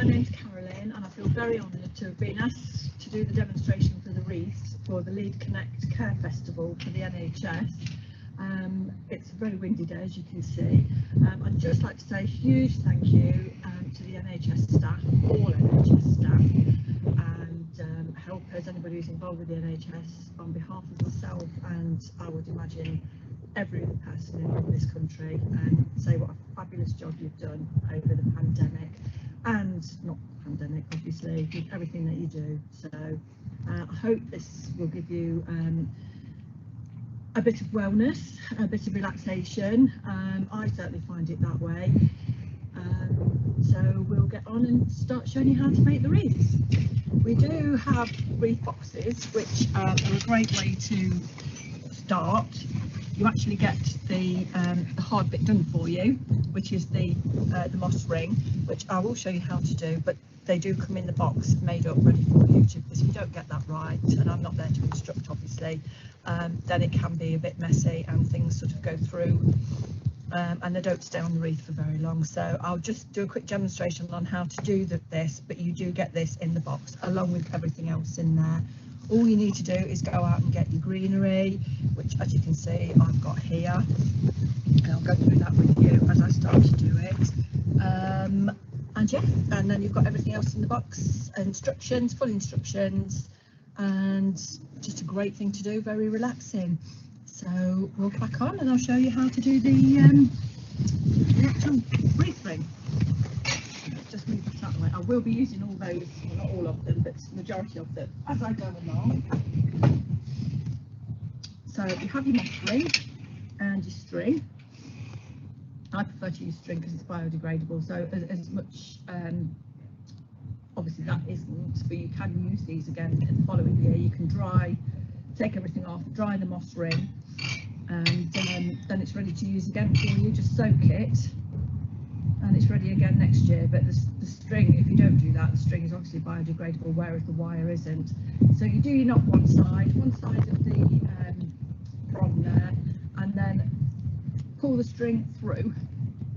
My name's Carolyn and I feel very honoured to have been asked to do the demonstration for the wreaths for the Lead Connect Care Festival for the NHS. It's a very windy day, as you can see. I'd just like to say a huge thank you to the NHS staff, all NHS staff and helpers, anybody who's involved with the NHS, on behalf of myself and I would imagine every other person in this country, and say what a fabulous job you've done over the pandemic, and not the pandemic obviously, with everything that you do. So I hope this will give you a bit of wellness, a bit of relaxation. I certainly find it that way. So we'll get on and start showing you how to make the wreaths. We do have wreath boxes, which are a great way to start. You actually get the hard bit done for you, which is the moss ring, which I will show you how to do, but they do come in the box made up ready for you, because if you don't get that right, and I'm not there to instruct obviously, then it can be a bit messy and things sort of go through and they don't stay on the wreath for very long. So I'll just do a quick demonstration on how to do this, but you do get this in the box along with everything else in there. All you need to do is go out and get your greenery, which as you can see I've got here, and I'll go through that with you as I start to do it. And yeah, and then you've got everything else in the box, instructions, full instructions, and just a great thing to do, very relaxing. So we'll crack on and I'll show you how to do the actual wreath ring. Just move that out of the way. I will be using all those, well, not all of them, but majority of them as I go along. So you have your moss ring and your string. I prefer to use string because it's biodegradable, so as much, obviously that isn't, but you can use these again in the following year. You can dry, take everything off, dry the moss ring, and then it's ready to use again for you. Just soak it and it's ready again next year. But the string, if you don't do that, the string is obviously biodegradable, whereas the wire isn't. So you do your knot one side of the prong there, and then pull the string through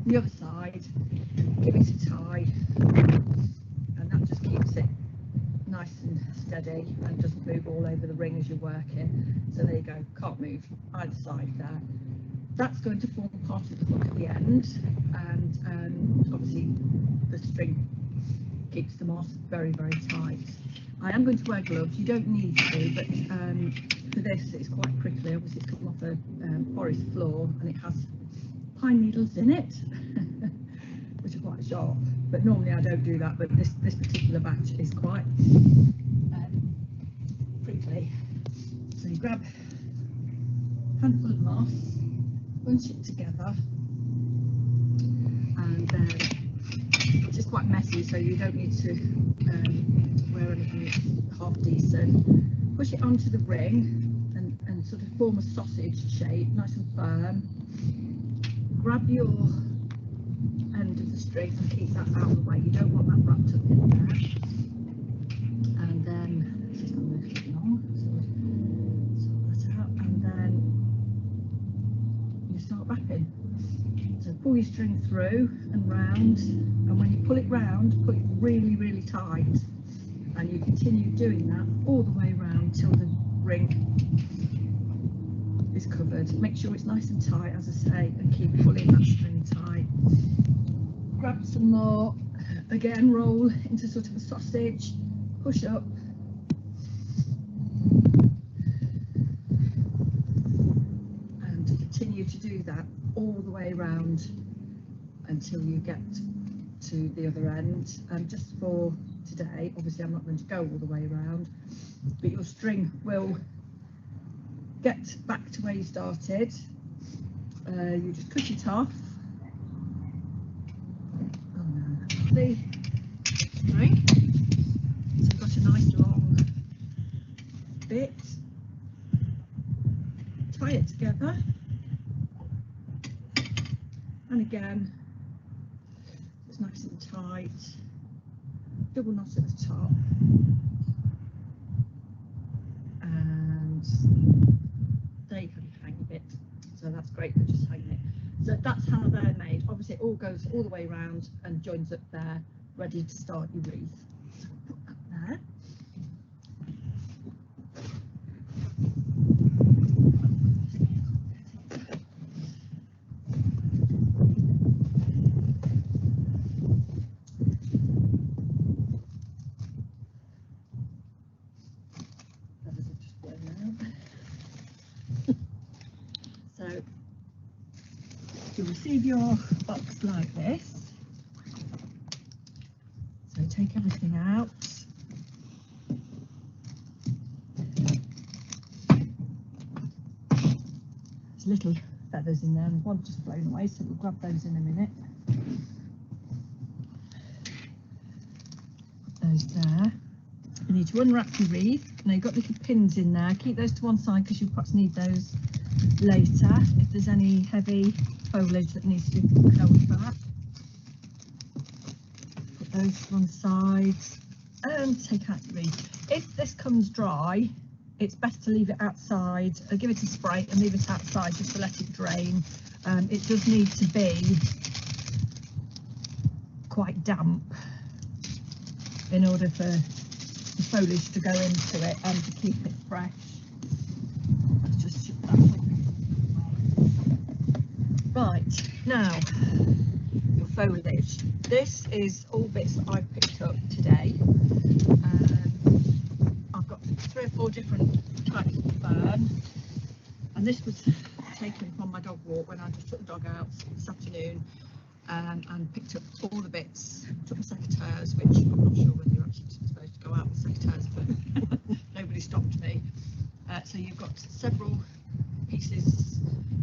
the other side, give it a tie, and that just keeps it nice and steady and doesn't move all over the ring as you're working. So there you go, can't move either side there. That's going to form part of the hook at the end, and obviously the string keeps the moss very, very tight. I am going to wear gloves. You don't need to, but for this it's quite prickly. Obviously it's come off a forest floor and it has pine needles in it, which are quite sharp, but normally I don't do that, but this particular batch is quite prickly. So you grab a handful of moss, bunch it together, and then it's just quite messy, so you don't need to wear anything that's half decent. Push it onto the ring and sort of form a sausage shape, nice and firm. Grab your end of the string and keep that out of the way. You don't want that wrapped up in there. And then this is going to move a bit long, so sort that out, and then you start wrapping. So pull your string through and round, and when you pull it round, pull it really, really tight, and you continue doing that all the way around till the ring is covered. Make sure it's nice and tight, as I say, and keep pulling that string tight. Grab some more, again roll into sort of a sausage, push up, and continue to do that all the way around until you get to the other end. And just for today, obviously I'm not going to go all the way around, but your string will get back to where you started. You just cut it off. The string. So you've got a nice long bit. Tie it together. And again, it's nice and tight. Double knot at the top. And there you can hang a bit, so that's great for just hanging it. So that's how they're made. Obviously it all goes all the way around and joins up there ready to start your wreath. So put that there. So you'll receive your box like this. So take everything out. There's little feathers in there and one just blown away, so we'll grab those in a minute. Put those there. You need to unwrap your wreath. Now you've got little pins in there. Keep those to one side because you'll perhaps need those later if there's any heavy foliage that needs to be held back. Put those to one side and take out your wreath. If this comes dry, it's best to leave it outside, give it a spray and leave it outside just to let it drain. It does need to be quite damp in order for the foliage to go into it and to keep it fresh. Let's just ship that away. Right, now your foliage. This is all bits that I picked up today. I've got 3 or 4 different types of fern, and this was taken from my dog walk when I just took the dog out this afternoon, and picked up all the bits. Took my secateurs, which I'm not sure whether you're actually supposed to go out with secateurs, but nobody stopped me. So you've got several pieces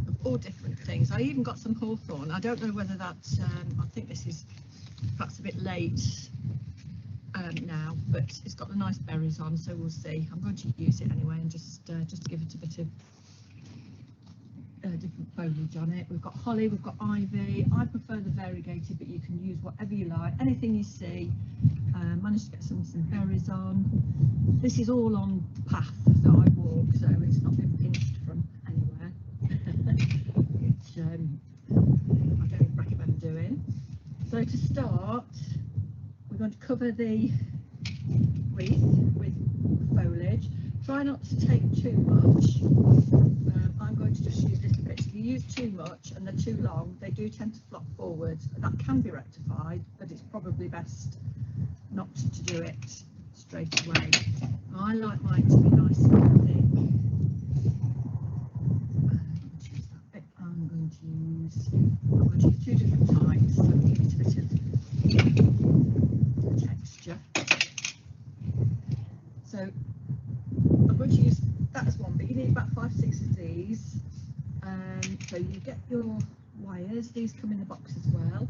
of all different things. I even got some hawthorn. I don't know whether that's, I think this is perhaps a bit late now, but it's got the nice berries on, so we'll see. I'm going to use it anyway and just give it a bit of different foliage on it. We've got holly, we've got ivy. I prefer the variegated, but you can use whatever you like, anything you see. Managed to get some berries on. This is all on the path that I walk, so it's not been pinched from anywhere, which I don't recommend doing. So to start, we're going to cover the wreath with foliage. Try not to take too much. I'm going to just use little bits. If you use too much and they're too long, they do tend to flop forward. That can be rectified, but it's probably best not to do it straight away. I like mine to be nice and thick. Choose that bit. I'm going to use 2 different types, so give it a bit of texture. So I'm going to use that as one, but you need about 5 or 6 of these. So you get your wires. These come in a box as well.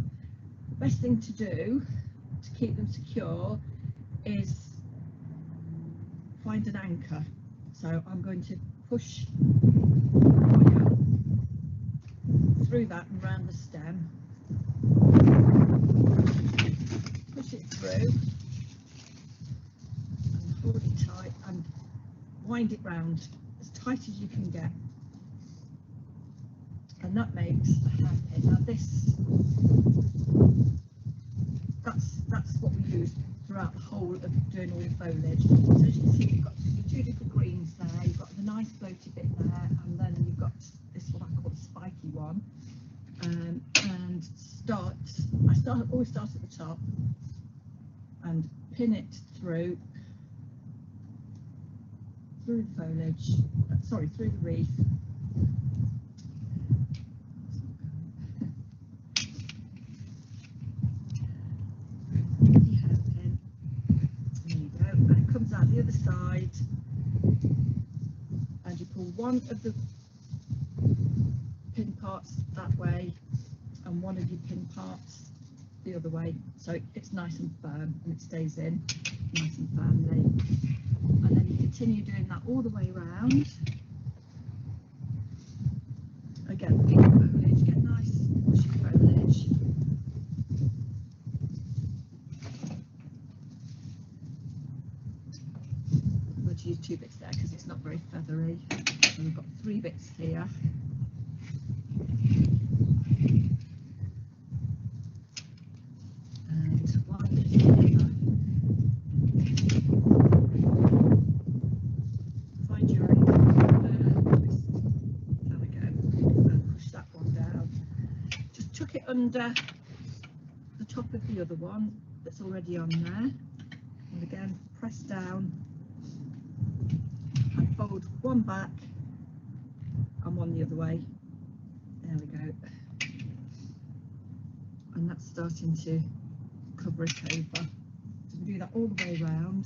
The best thing to do to keep them secure is find an anchor. So I'm going to push the wire through that and round the stem. Push it through and hold it tight and wind it round as tight as you can get, and that makes a hairpin. Now that's what we use throughout the whole of doing all the foliage. So as you can see, you've got your 2 different greens there, you've got the nice floaty bit there, and then you've got this what I call the spiky one. And I always start at the top and pin it through the foliage, through the wreath. The hairpin. There you go, and it comes out the other side, and you pull one of the pin parts that way and one of your pin parts the other way, so it's nice and firm and it stays in nice and firmly. And then you continue doing that all the way around. Again, foliage, get nice bushy foliage. I'm going to use 2 bits there because it's not very feathery. So we've got 3 bits here. And 1 bit trigger the top of the other one that's already on there, and again press down and fold one back and one the other way. There we go. And that's starting to cover it over. So we do that all the way around.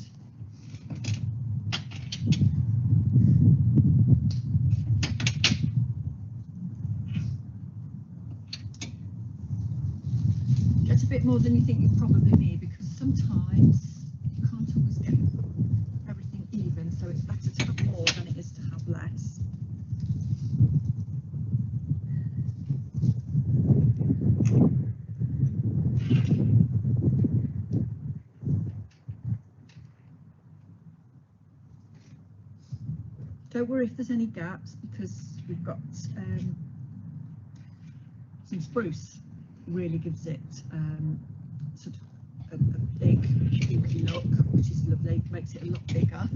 That's a bit more than you think you probably need, because sometimes you can't always get everything even, so it's better to have more than it is to have less. Don't worry if there's any gaps, because we've got some spruce. Really gives it sort of a big pinky look, which is lovely, makes it a lot bigger,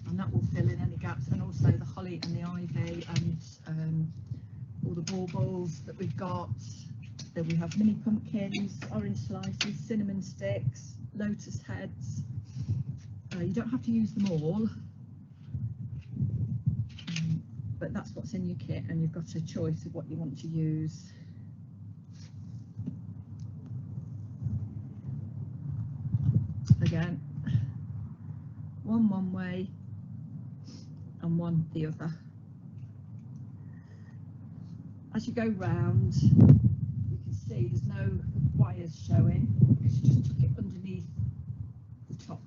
and that will fill in any gaps. And also the holly and the ivy and all the baubles that we've got. Then we have mini pumpkins, orange slices, cinnamon sticks, lotus heads. You don't have to use them all, but that's what's in your kit, and you've got a choice of what you want to use. Again, one way and one the other. As you go round, you can see there's no wires showing, because you just took it underneath the top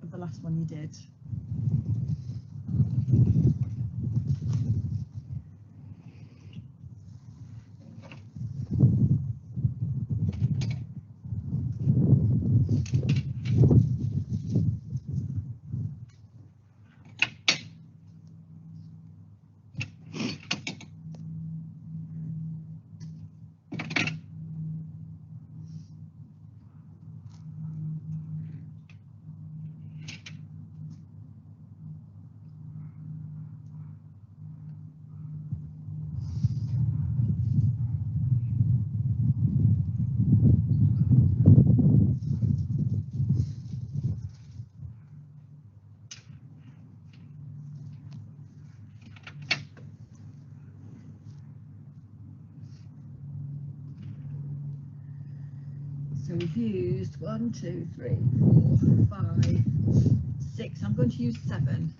of the last one you did. So we've used 1, 2, 3, 4, 5, 6. I'm going to use 7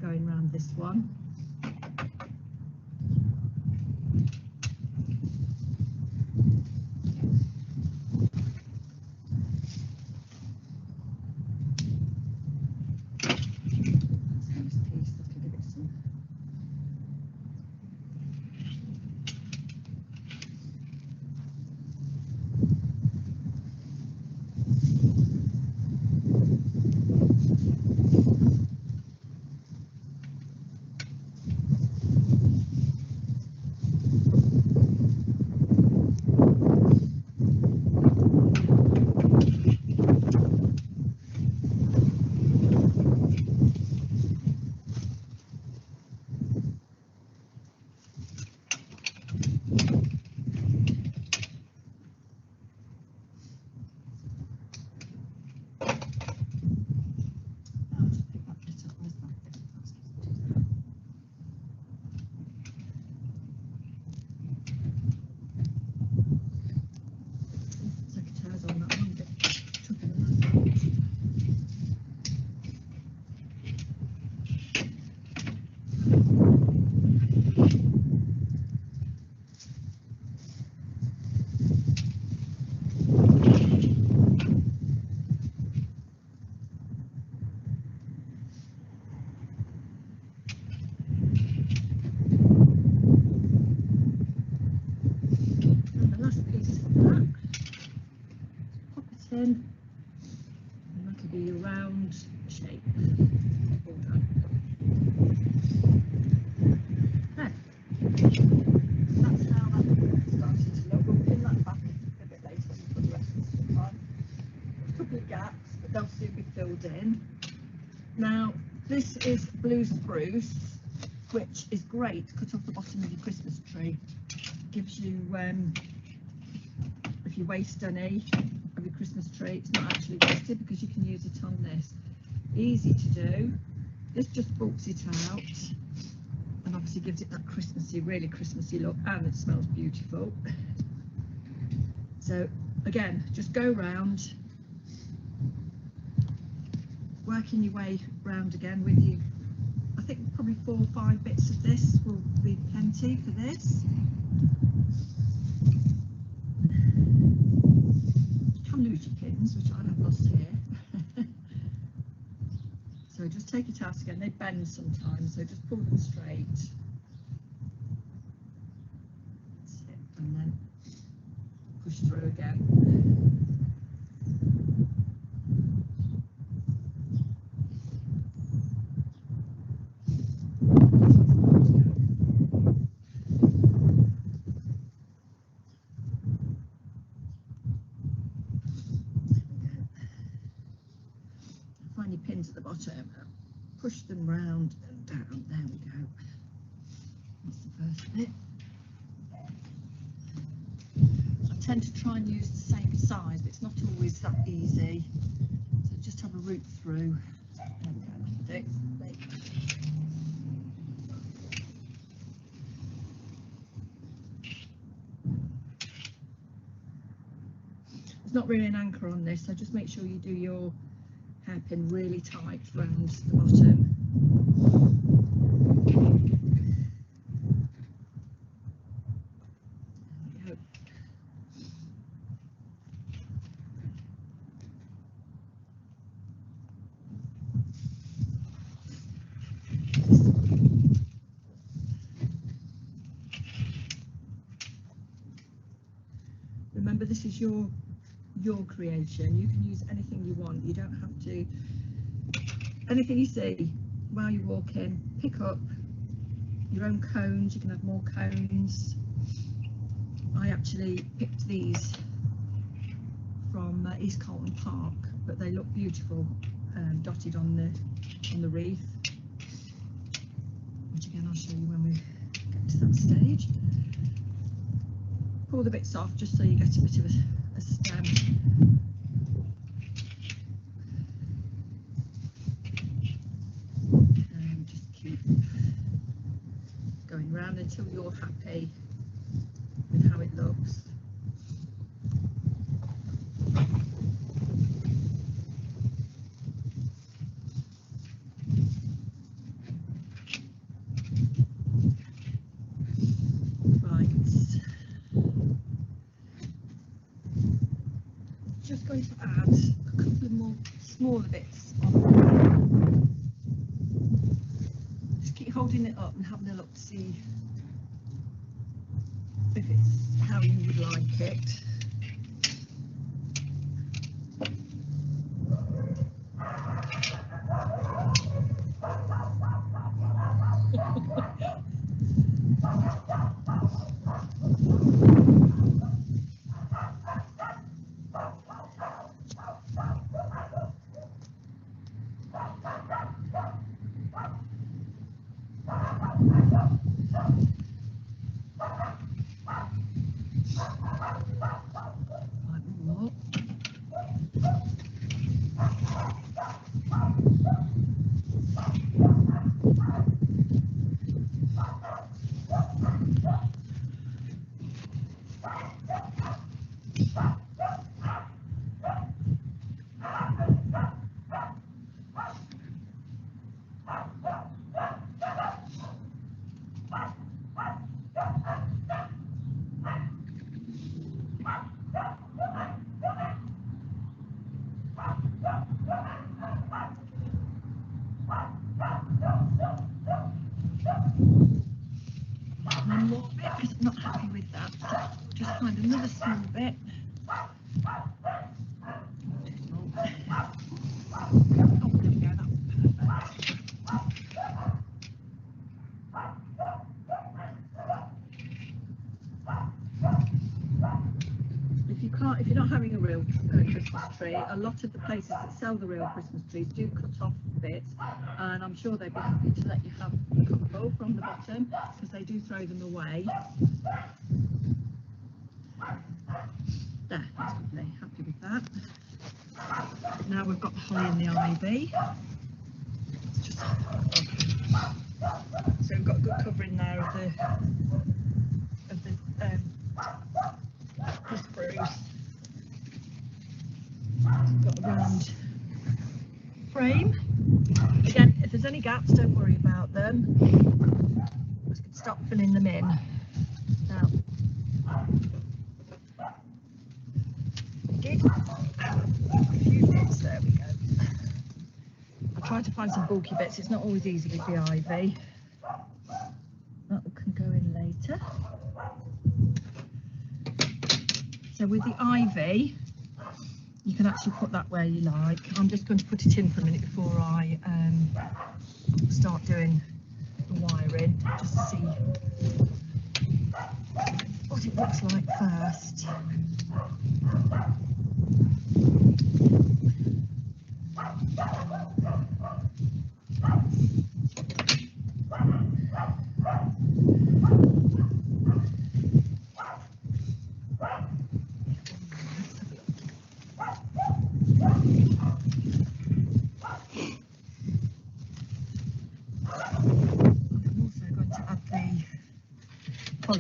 going round this one. And that'll be a round shape. All done. Okay. That's how that started to look. We'll pin that back a bit later when we put the rest of the stuff on. A couple of gaps, but they'll soon be filled in. Now, this is blue spruce, which is great to cut off the bottom of your Christmas tree. Gives you you waste any of your Christmas tree, it's not actually wasted because you can use it on this. Easy to do. This just bulks it out and obviously gives it that Christmassy, really Christmassy look, and it smells beautiful. So again, just go round, working your way round again with you. I think probably 4 or 5 bits of this will be plenty for this. You can lose your pins, which I have lost here. So just take it out again. They bend sometimes, so just pull them straight. That's it. And then push through again. Find your pins at the bottom, push them round and down. There we go. That's the first bit. I tend to try and use the same size, but it's not always that easy. So just have a root through. There we go. There you go. There's not really an anchor on this, so just make sure you do your hairpin really tight around the bottom. There we go. Remember, this is your creation. You can use anything you want. You don't have to. Anything you see while you're walking, pick up your own cones. You can have more cones. I actually picked these from East Colton Park, but they look beautiful, dotted on the wreath, which again I'll show you when we get to that stage. Pull the bits off just so you get a bit of a stem. And just keep going round until you're happy with how it looks. Just going to add a couple of more smaller bits on. Just keep holding it up and having a look to see if it's how you would like it. One more bit because I'm not happy with that. So just find another small bit. Oh, there we go, that's perfect. If you're not having a real Christmas tree, a lot of the places that sell the real Christmas trees do cut off bits, and I'm sure they'd be happy to let you have a couple from the bottom because they do throw them away. There, that's lovely. Happy with that. Now we've got the holly and the ivy. Let's just have that up. So we've got a good covering there of the spruce. We've got a round frame. Again, if there's any gaps, don't worry about them. Just can start filling them in. Now, a few bits, there we go. I tried to find some bulky bits, it's not always easy with the ivy. That can go in later. So with the ivy, you can actually put that where you like. I'm just going to put it in for a minute before I start doing the wiring, just to see what it looks like first.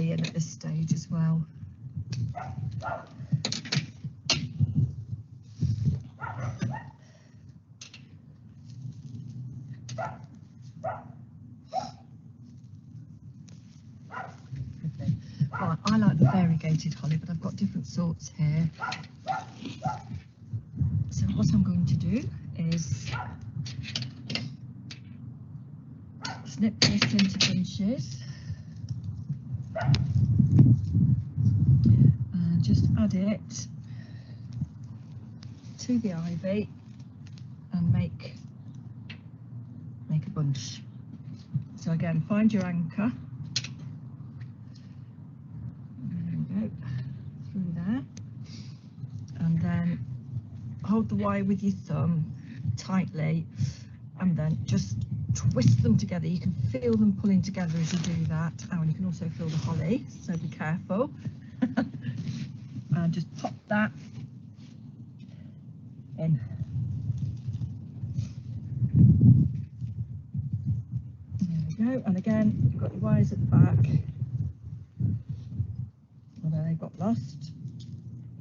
In at this stage as well. Right, I like the variegated holly, but I've got different sorts here. So what I'm going to do is snip this into bunches. And just add it to the ivy and make a bunch. So again, find your anchor. There we go, through there, and then hold the wire with your thumb tightly, and then just twist them together. You can feel them pulling together as you do that. Oh, and you can also feel the holly, so be careful. And just pop that in. There we go. And again, you've got your wires at the back. Although they got lost.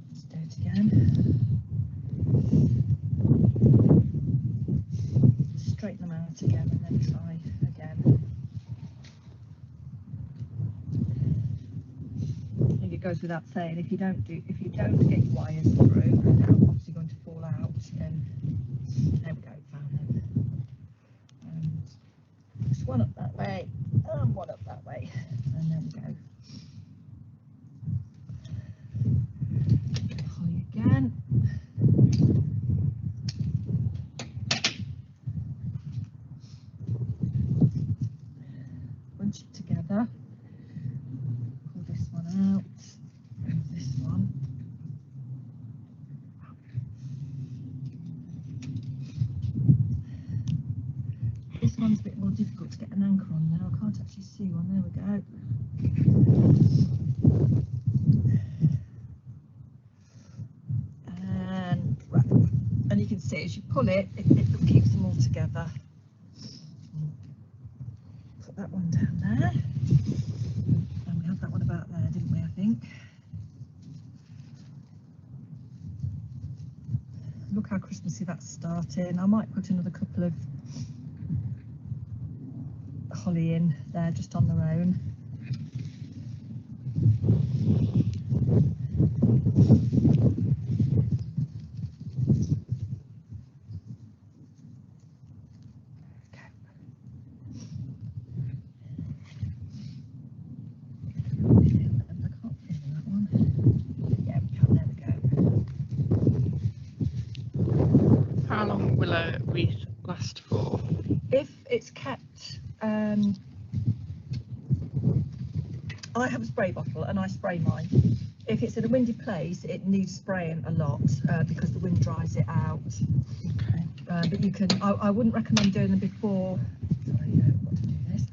Let's do it again. Straighten them out again and then try again. I think it goes without saying, if you don't get your wires through, they're obviously going to fall out. And there we go, found them. And just one up that way and one up that way, and there we go. Holly again. Bunch it together. Pull this one out. And this one. This one's a bit more difficult to get an anchor on now. I can't actually see one. There we go. And wrap. And you can see as you pull it, it keeps them all together. Put that one down there. And we had that one about there, didn't we, I think? Look how Christmassy that's starting. I might put another couple of holly in there just on their own. How long will a wreath last for? If it's kept, I have a spray bottle and I spray mine. If it's in a windy place, it needs spraying a lot because the wind dries it out. Okay. But you can, I wouldn't recommend doing them before. Sorry, I've got to do this.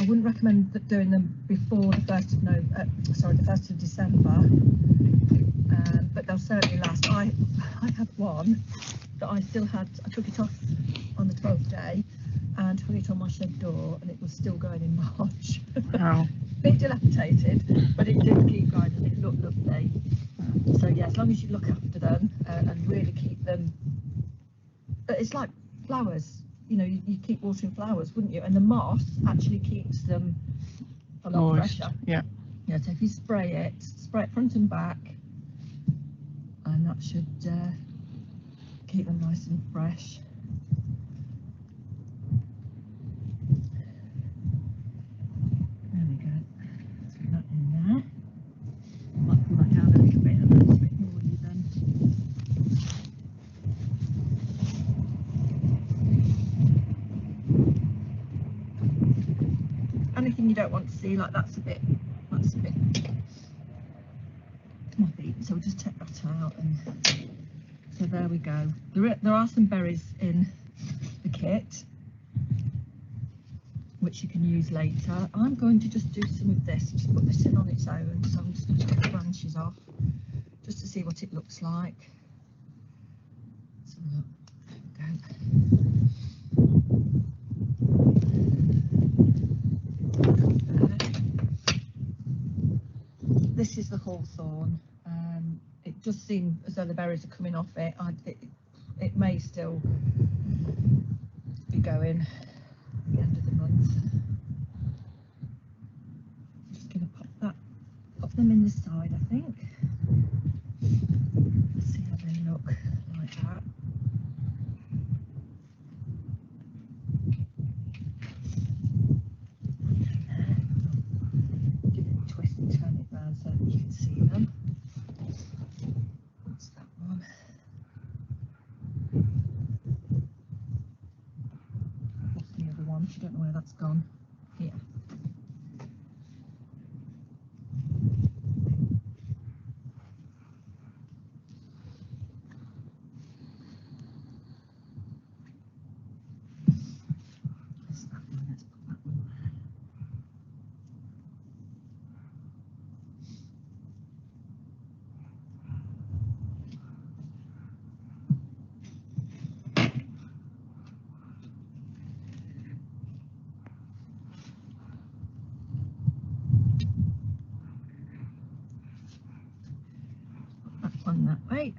wouldn't recommend doing them before the 1st of the 1st of December, but they'll certainly last. I had one that I took it off on the 12th day and hung it on my shed door, and it was still going in March. Wow. Bit dilapidated, but it did keep going and it looked lovely. So yeah, as long as you look after them and really keep them, but it's like flowers, you know, you keep watering flowers, wouldn't you? And the moss actually keeps them a lot fresher. Yeah. Yeah, so if you spray it front and back, and that should keep them nice and fresh. There we go. Let's put that in there. I might pull that down a little bit, and that's a bit more even. Anything you don't want to see, like that's a bit moppy, so we'll just take that out. And so there we go. There are some berries in the kit which you can use later. I'm going to just do some of this, just put this in on its own, so I'm just going to take the branches off just to see what it looks like. Let's have a look. There we go. This is the hawthorn. It does seem as though the berries are coming off it. It may still be going at the end of the month. I'm just going to pop them in the side, I think. Let's see how they look like that. Give it a twist and turn it round so that you can see them. What's that one? What's the other one? I don't know where that's gone. Here. That's that one. Let's put that one there. Put that one that way.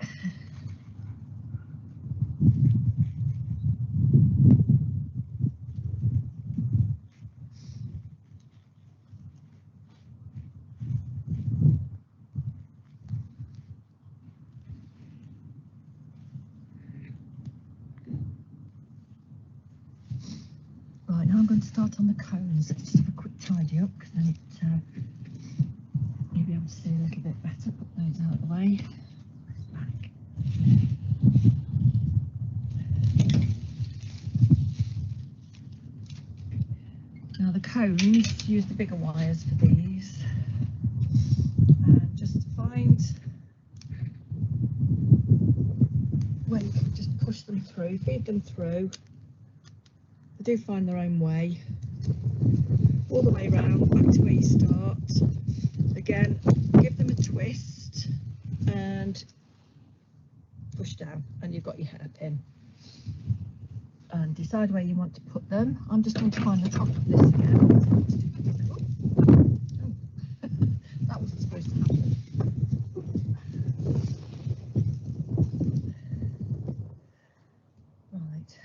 Right, now I'm going to start on the cones. Let's just have a quick tidy up, because then you'll be able to see a little bit better. Put those out of the way. Back. Now the cones, use the bigger wires for these. And just find where you can just push them through, feed them through. They do find their own way, all the way around, back to where you start. Again, give them a twist and push down, and you've got your hairpin. And decide where you want to put them. I'm just going to find the top of this again. Oh. That wasn't supposed to happen. Right.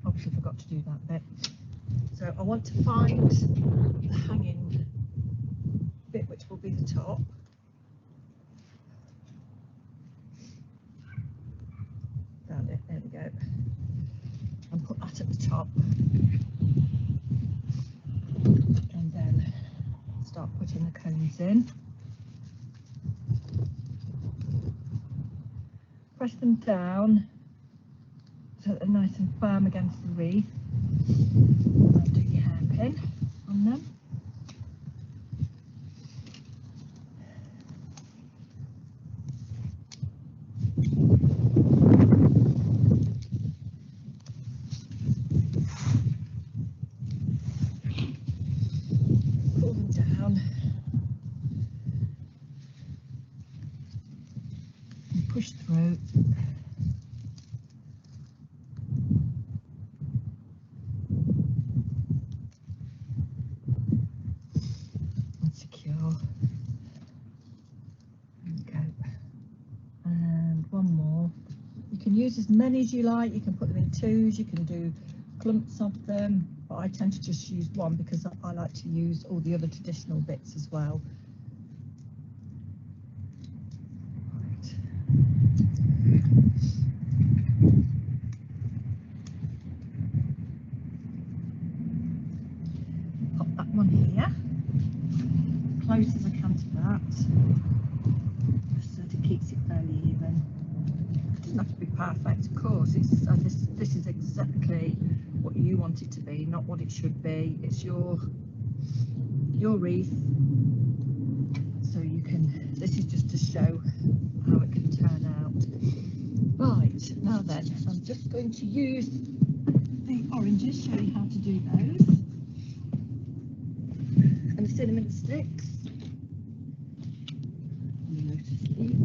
Obviously forgot to do that bit. So I want to find the hanging bit, which will be the top. Found it, there we go. And put that at the top. And then start putting the cones in. Press them down so that they're nice and firm against the wreath. And then do your hairpin on them. push through. And secure. There we go. And one more. You can use as many as you like. You can put them in twos, you can do clumps of them, but I tend to just use one because I like to use all the other traditional bits as well. Right. Pop that one here, close as I can to that, so that it keeps it fairly even. It doesn't have to be perfect, of course. It's this is exactly what you want it to be, not what it should be. It's your wreath, so you can. This is just to show how it can turn out. Right, now then, I'm just going to use the oranges, show you how to do those, and the cinnamon sticks. And the lotus leaf,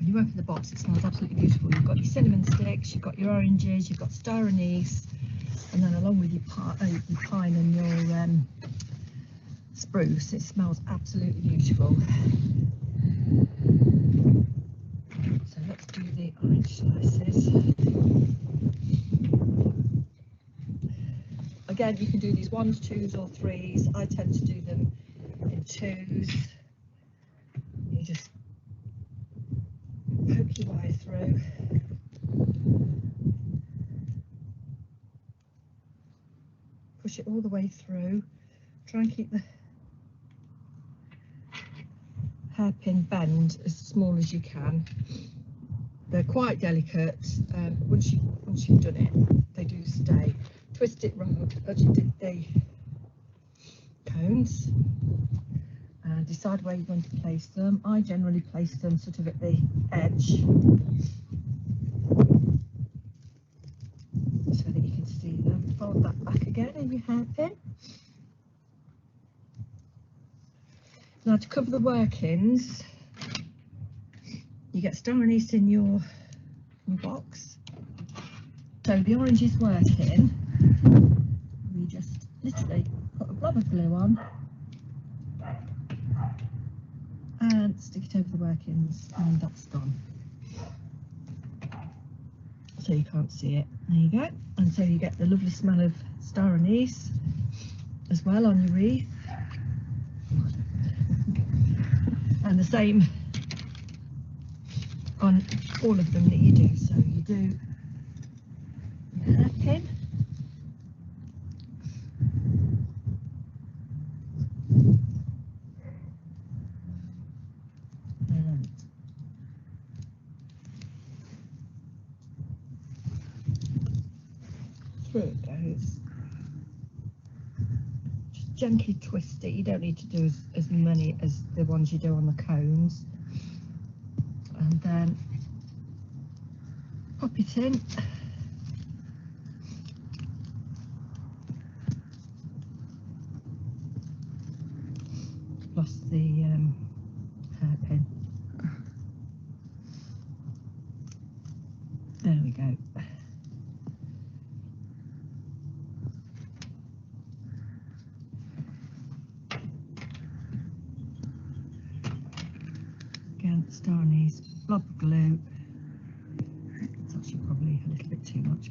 you open the box, it smells absolutely beautiful. You've got your cinnamon sticks, you've got your oranges, you've got star anise, and then along with your pine and your spruce, it smells absolutely beautiful. So let's do the orange slices. Again, you can do these ones, twos or threes. I tend to do them in twos. You just poke your way through. Push it all the way through. Try and keep the hairpin bend as small as you can. They're quite delicate. Once you've done it, they do stay. Twist it round as you did the cones. And decide where you're going to place them. I generally place them sort of at the edge so that you can see them. Fold that back again in your hairpin. Now to cover the workings, you get star anise in your box. So the orange is working. We just literally put a blob of glue on and stick it over the workings, and that's gone. So you can't see it. There you go. And so you get the lovely smell of star anise as well on your wreath. And the same on all of them that you do. So you do your hairpin. Through it goes. Just gently twist it. You don't need to do as many as the ones you do on the cones. And then pop it in. Plus the hairpin. There we go. Again, star anise, blob of glue. It's actually probably a little bit too much.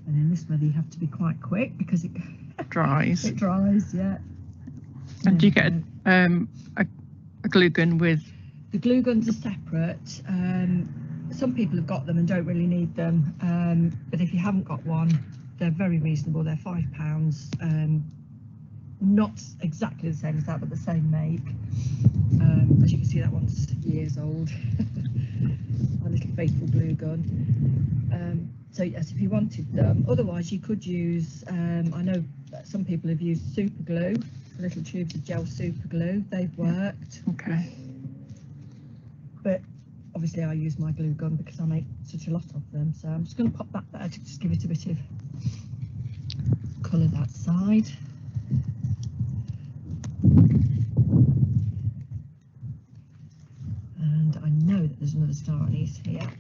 And in this weather you have to be quite quick because it Dries. it dries, yeah. And do you get a glue gun with? The glue guns are separate. Some people have got them and don't really need them, but if you haven't got one, they're very reasonable. They're £5. Not exactly the same as that, but the same make. As you can see, that one's years old. My little faithful glue gun. So yes, if you wanted them. Otherwise, you could use, I know that some people have used super glue, little tubes of gel super glue. They've worked. Okay. But obviously I use my glue gun because I make such a lot of them. So I'm just going to pop that there to just give it a bit of colour that side. And I know that there's another star anise here.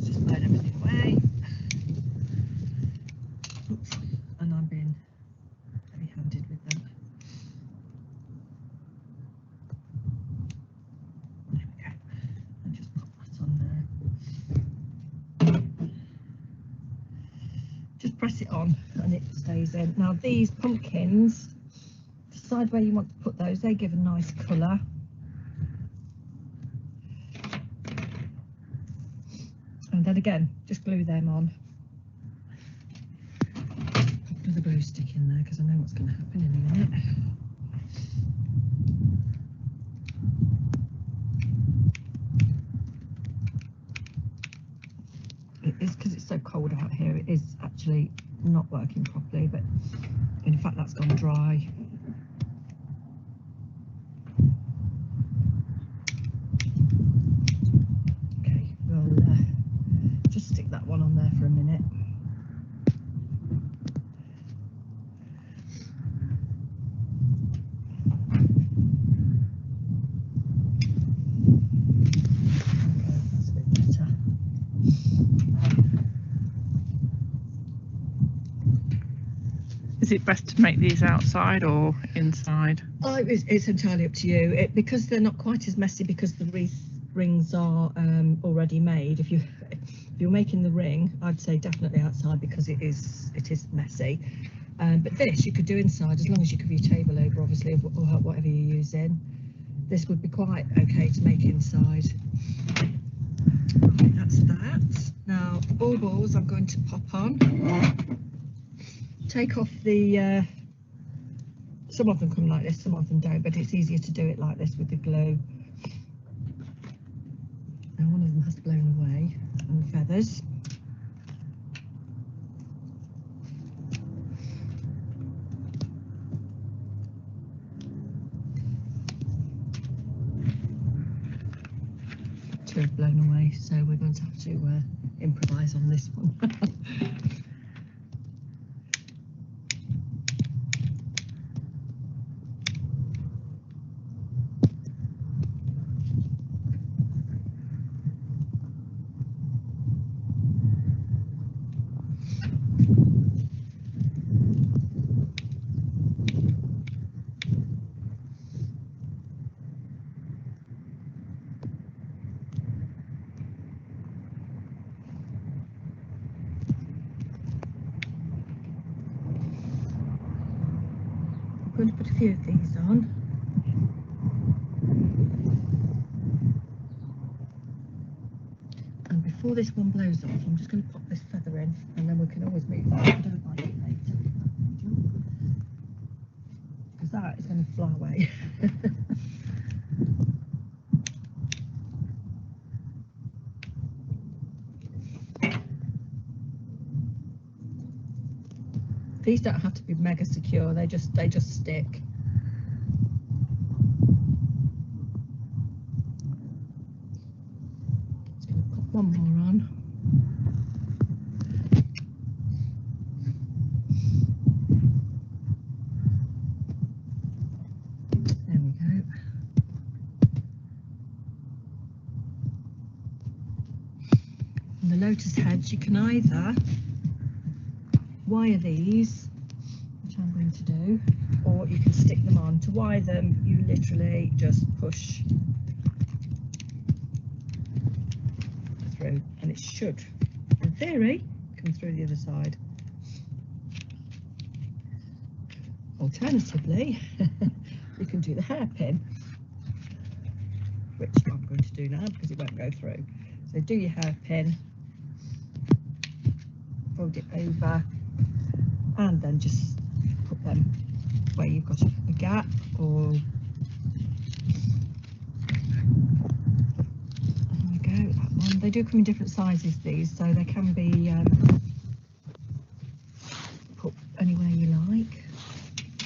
Just burn everything away. Oops. And I'm being heavy-handed with them. There we go. And just pop that on there. Just press it on and it stays in. Now these pumpkins, decide where you want to put those. They give a nice colour. And then again, just glue them on. Put another glue stick in there because I know what's going to happen in a minute. It is, because it's so cold out here, it is actually not working properly, but in fact that's gone dry. Okay, we'll just stick that one on there for a minute. Okay, that's a bit better. Is it best to make these outside or inside? Oh, it's entirely up to you. Because they're not quite as messy, because the wreath rings are already made. If you're making the ring, I'd say definitely outside because it is messy. But this you could do inside as long as you cover your table over, obviously, or whatever you're using. This would be quite okay to make inside. Right, that's that. Now baubles I'm going to pop on. Take off the, some of them come like this, some of them don't, but it's easier to do it like this with the glue. Now one of them has blown away, and the feathers. Two have blown away, so we're going to have to improvise on this one. I'm going to put a few of these on. And before this one blows off, I'm just going to pop this feather in, and then we can always move that if I don't like it later. Because that is going to fly away. These don't have to be mega secure, they just stick. Just going to pop one more on. There we go. And the lotus heads, you can either wire these, which I'm going to do, or you can stick them on. To wire them, you literally just push through, and it should, in theory, come through the other side. Alternatively, you can do the hairpin, which I'm going to do now because it won't go through. So do your hairpin, fold it over, and then just put them where you've got a gap, or there we go, that one. They do come in different sizes, these, so they can be put anywhere you like.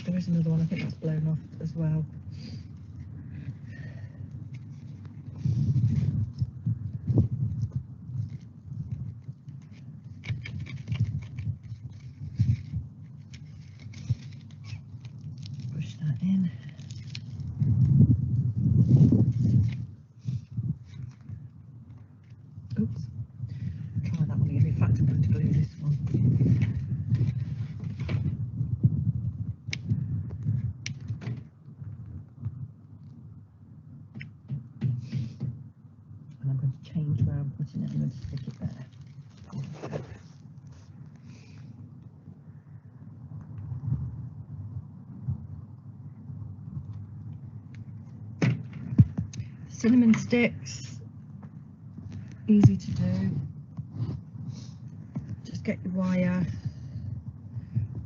There is another one, I think that's blown off as well. Push that in. Oops. Try that one again. In fact, I'm going to glue this one. And I'm going to change where I'm putting it. I'm going to stick it there. Cinnamon sticks, easy to do. Just get your wire,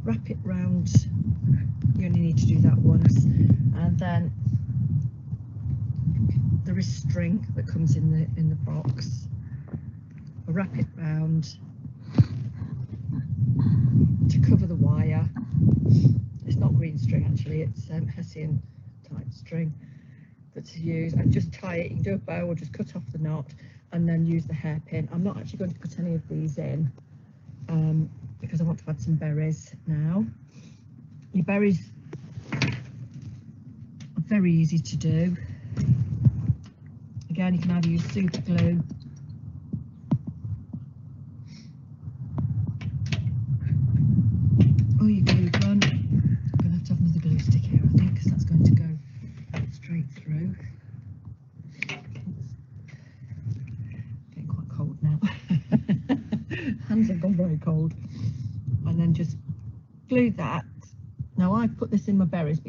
wrap it round. You only need to do that once, and then there is string that comes in the box. I'll wrap it round to cover the wire. It's not green string actually, it's Hessian type string that's used, and just tie it. You can do a bow or just cut off the knot and then use the hairpin. I'm not actually going to put any of these in because I want to add some berries now. Your berries are very easy to do. Again, you can either use super glue or your glue gun. I'm going to have another glue stick here, I think, because that's going to go straight through. Getting quite cold now. Hands have gone very cold. And then just glue that. Now I've put this in my berries,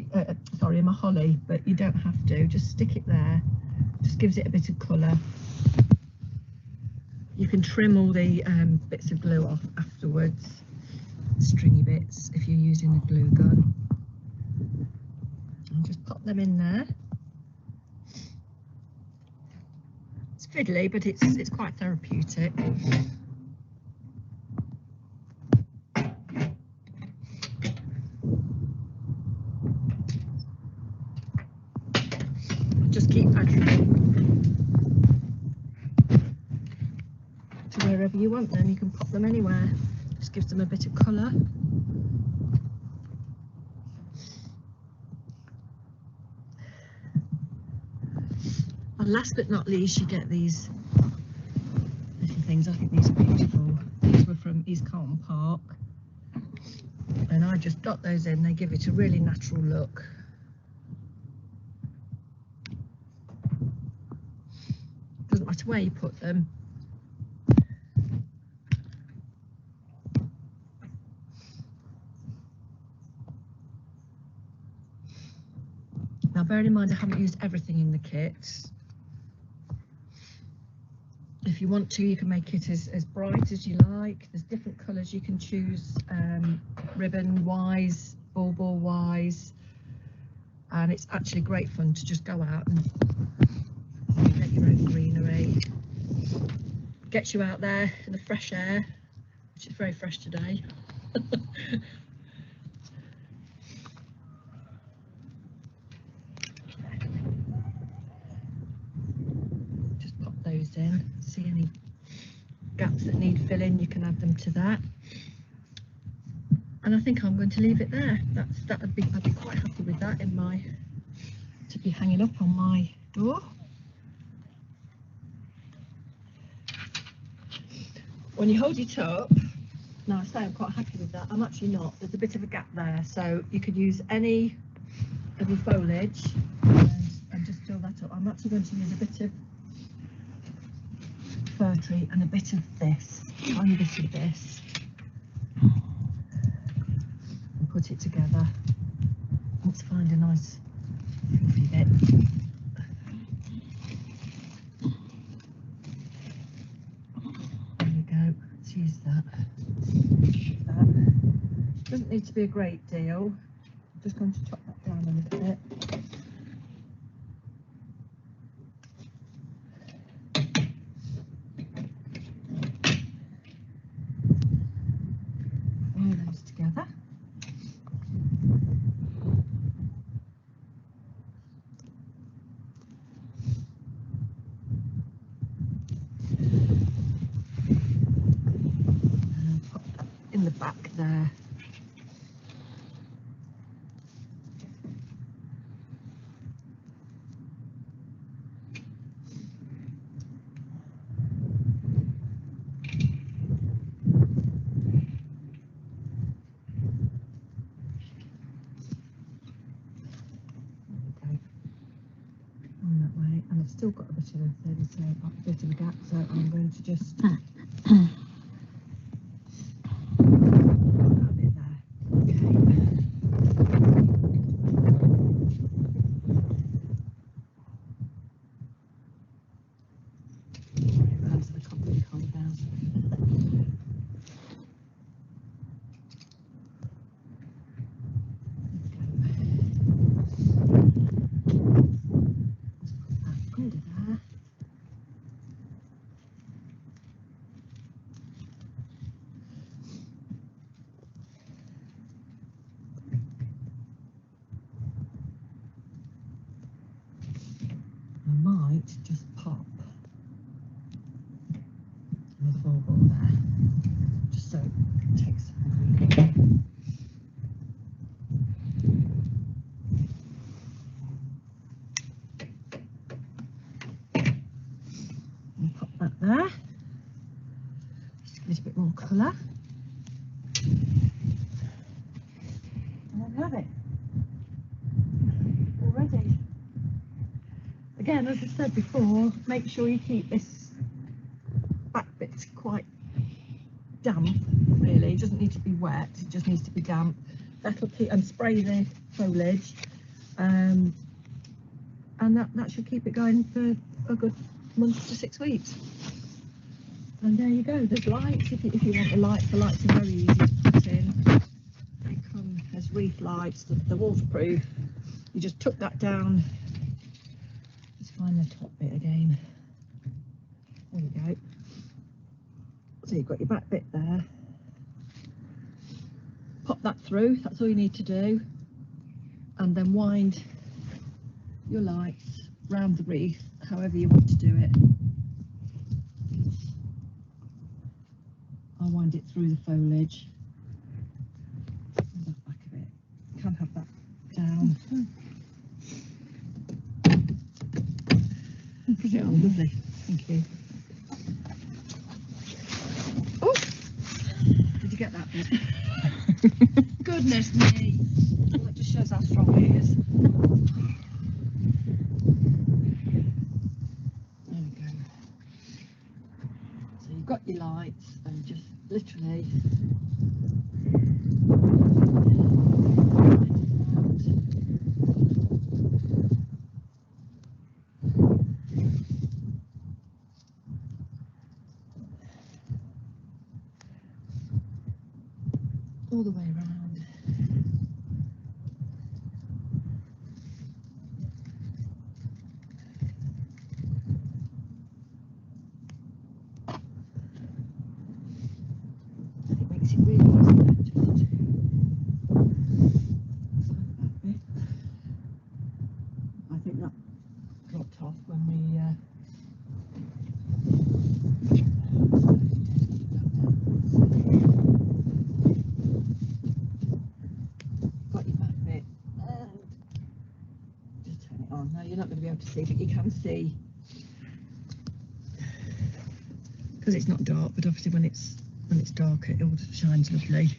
sorry, in my holly, but you don't have to. Just stick it there. Just gives it a bit of colour. You can trim all the bits of glue off afterwards, stringy bits, if you're using the glue gun. I'll just pop them in there. It's fiddly, but it's quite therapeutic. Just keep adding to wherever you want them. You can pop them anywhere. Just gives them a bit of colour. And last but not least, you get these little things. I think these are beautiful. These were from East Carlton Park, and I just dot those in. They give it a really natural look. Doesn't matter where you put them. Now bearing in mind I haven't used everything in the kit. If you want to, you can make it as bright as you like. There's different colours you can choose, ribbon wise, ball wise, and it's actually great fun to just go out and get your own greenery. Gets you out there in the fresh air, which is very fresh today. Just pop those in. See any gaps that need filling, you can add them to that. And I think I'm going to leave it there. I'd be quite happy with that to be hanging up on my door. When you hold it up, now I say I'm quite happy with that. I'm actually not. There's a bit of a gap there, so you could use any of your foliage and just fill that up. I'm actually going to use a bit of country and a bit of this, tiny bit of this, and put it together. Let's find a nice fluffy bit. There you go. Let's use that. Doesn't need to be a great deal. I'm just going to chop that down a little bit. All those together. And pop that in the back there. And I've still got a bit of a bit of a gap, so I'm going to just put that bit there. Okay. Hands of the copy cold down. I might just pop the bauble there, just so it takes some green. And pop that there, just a little bit more colour. And there we have it, already. Again, as I said before, make sure you keep this back bit quite damp, really. It doesn't need to be wet, it just needs to be damp. That'll keep, and spray the foliage, and that should keep it going for a good month to 6 weeks. And there you go, there's lights. If you want the lights are very easy to put in. They come as wreath lights, they're waterproof. You just tuck that down. Find the top bit again. There you go. So you've got your back bit there. Pop that through, that's all you need to do. And then wind your lights round the wreath, however you want to do it. I'll wind it through the foliage. And the back of it. You can have that down. Oh, lovely, thank you. Oh, did you get that bit? Goodness me, well, that just shows how strong it is. There we go. So you've got your lights and just literally all the way around. It makes it really easy just to find that bit. I think that dropped off when we got your back bit and just turn it on. Now you're not going to be able to see, but you can see because it's not dark, but obviously when it's darker it all shines lovely.